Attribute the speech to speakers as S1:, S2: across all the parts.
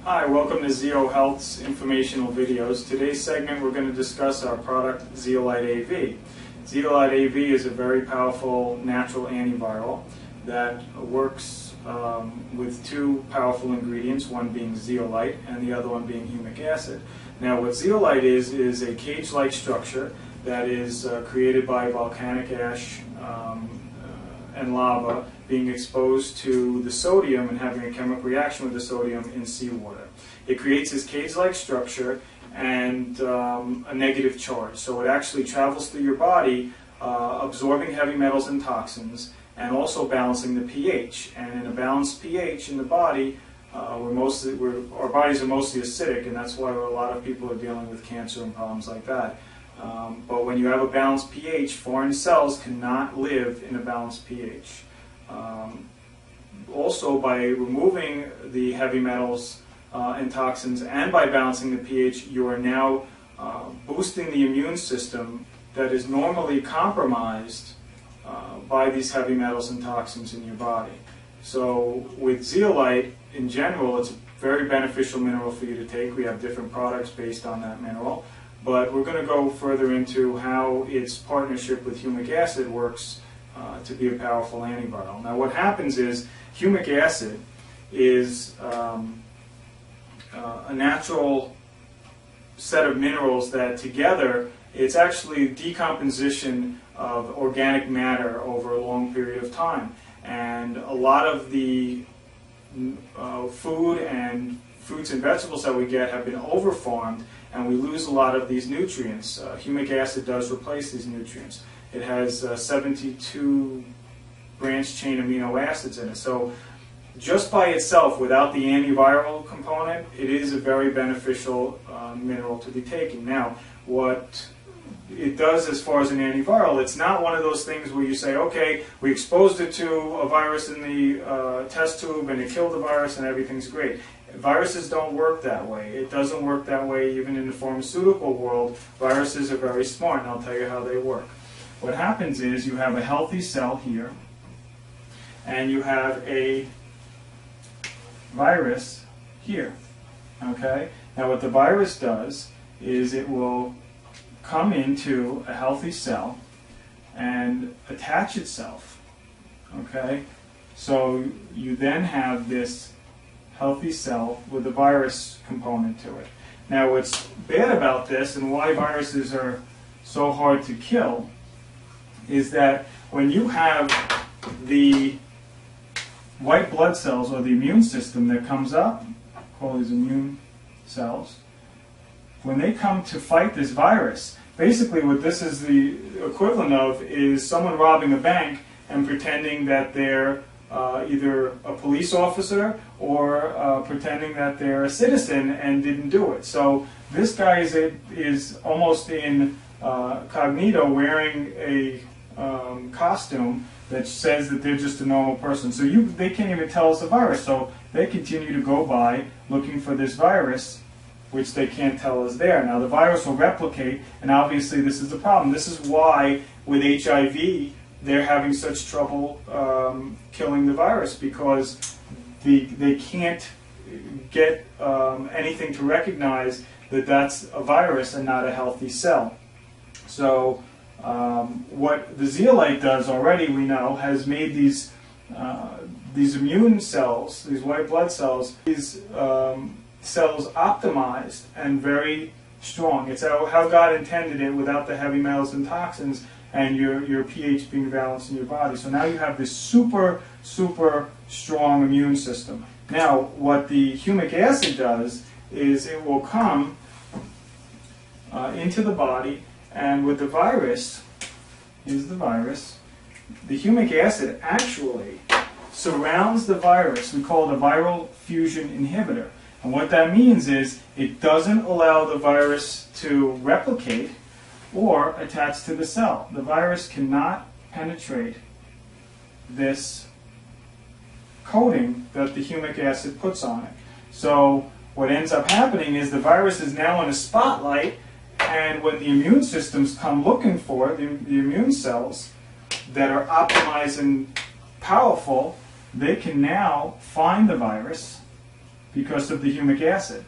S1: Hi, welcome to Zeolites informational videos. Today's segment we're going to discuss our product Zeolite AV. Zeolite AV is a very powerful natural antiviral that works with two powerful ingredients, one being zeolite and the other one being humic acid. Now what zeolite is a cage-like structure that is created by volcanic ash and lava being exposed to the sodium and having a chemical reaction with the sodium in seawater. It creates this cage-like structure and a negative charge. So it actually travels through your body, absorbing heavy metals and toxins, and also balancing the pH. And in a balanced pH in the body, our bodies are mostly acidic, and that's why a lot of people are dealing with cancer and problems like that. But when you have a balanced pH, foreign cells cannot live in a balanced pH. Also, by removing the heavy metals and toxins and by balancing the pH, you are now boosting the immune system that is normally compromised by these heavy metals and toxins in your body. So with zeolite, in general, it's a very beneficial mineral for you to take. We have different products based on that mineral. But we're going to go further into how its partnership with humic acid works to be a powerful antiviral. Now what happens is humic acid is a natural set of minerals that together, it's actually decomposition of organic matter over a long period of time. And a lot of the food and fruits and vegetables that we get have been overfarmed, and we lose a lot of these nutrients. Humic acid does replace these nutrients. It has 72 branched chain amino acids in it. So just by itself, without the antiviral component, it is a very beneficial mineral to be taking. Now, what it does as far as an antiviral, it's not one of those things where you say, okay, we exposed it to a virus in the test tube and it killed the virus and everything's great. Viruses don't work that way. It doesn't work that way even in the pharmaceutical world. Viruses are very smart, and I'll tell you how they work. What happens is you have a healthy cell here, and you have a virus here. Okay? Now what the virus does is it will come into a healthy cell and attach itself. Okay? So you then have this healthy cell with a virus component to it. Now what's bad about this and why viruses are so hard to kill is that when you have the white blood cells or the immune system that comes up, call these immune cells, when they come to fight this virus, basically what this is the equivalent of is someone robbing a bank and pretending that they're either a police officer or pretending that they're a citizen and didn't do it. So this guy is almost incognito, wearing a costume that says that they're just a normal person. So they can't even tell it's a virus. So they continue to go by looking for this virus, which they can't tell is there. Now the virus will replicate, and obviously this is the problem. This is why with HIV they're having such trouble killing the virus, because they can't get anything to recognize that that's a virus and not a healthy cell. So what the zeolite does already, we know, has made these immune cells, these white blood cells, these cells optimized and very strong. It's how God intended it, without the heavy metals and toxins and your pH being balanced in your body. So now you have this super, super strong immune system. Now, what the humic acid does is it will come into the body, and with the virus, here's the virus, the humic acid actually surrounds the virus. We call it a viral fusion inhibitor. And what that means is it doesn't allow the virus to replicate or attach to the cell. The virus cannot penetrate this coating that the humic acid puts on it. So what ends up happening is the virus is now in a spotlight, and when the immune systems come looking for it, the immune cells that are optimized and powerful, they can now find the virus because of the humic acid.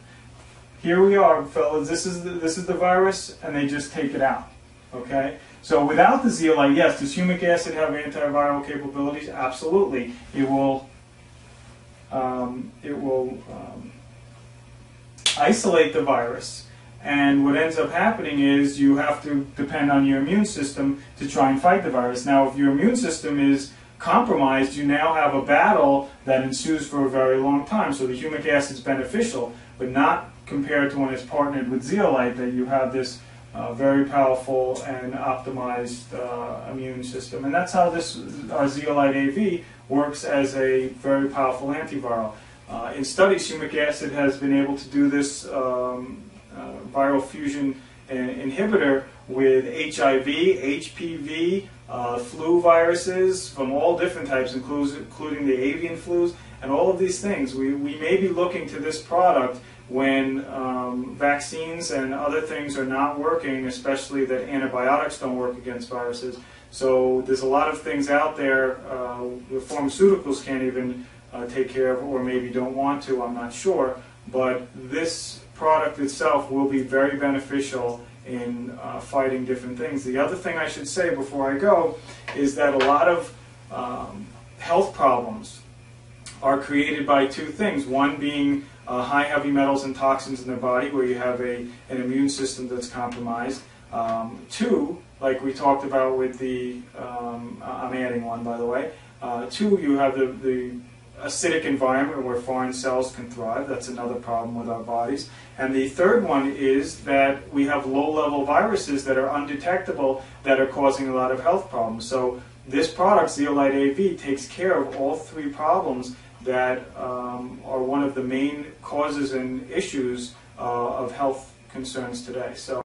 S1: Here we are, fellas. This is the virus, and they just take it out. Okay. So without the zeolite, yes, does humic acid have antiviral capabilities? Absolutely. It will isolate the virus. And what ends up happening is you have to depend on your immune system to try and fight the virus. Now, if your immune system is compromised, you now have a battle that ensues for a very long time. So the humic acid is beneficial, but not compared to when it's partnered with zeolite, that you have this very powerful and optimized immune system. And that's how our zeolite AV works as a very powerful antiviral. In studies, humic acid has been able to do this viral fusion inhibitor with HIV, HPV, flu viruses from all different types, including the avian flus, and all of these things. We may be looking to this product when vaccines and other things are not working, especially that antibiotics don't work against viruses. So there's a lot of things out there the pharmaceuticals can't even take care of, or maybe don't want to, I'm not sure. But this product itself will be very beneficial in fighting different things. The other thing I should say before I go is that a lot of health problems are created by two things. One being high heavy metals and toxins in the body, where you have an immune system that's compromised. Two, like we talked about with the, I'm adding one by the way, two, you have the acidic environment where foreign cells can thrive. That's another problem with our bodies. And the third one is that we have low-level viruses that are undetectable that are causing a lot of health problems. So this product, Zeolite AV, takes care of all three problems that are one of the main causes and issues of health concerns today. So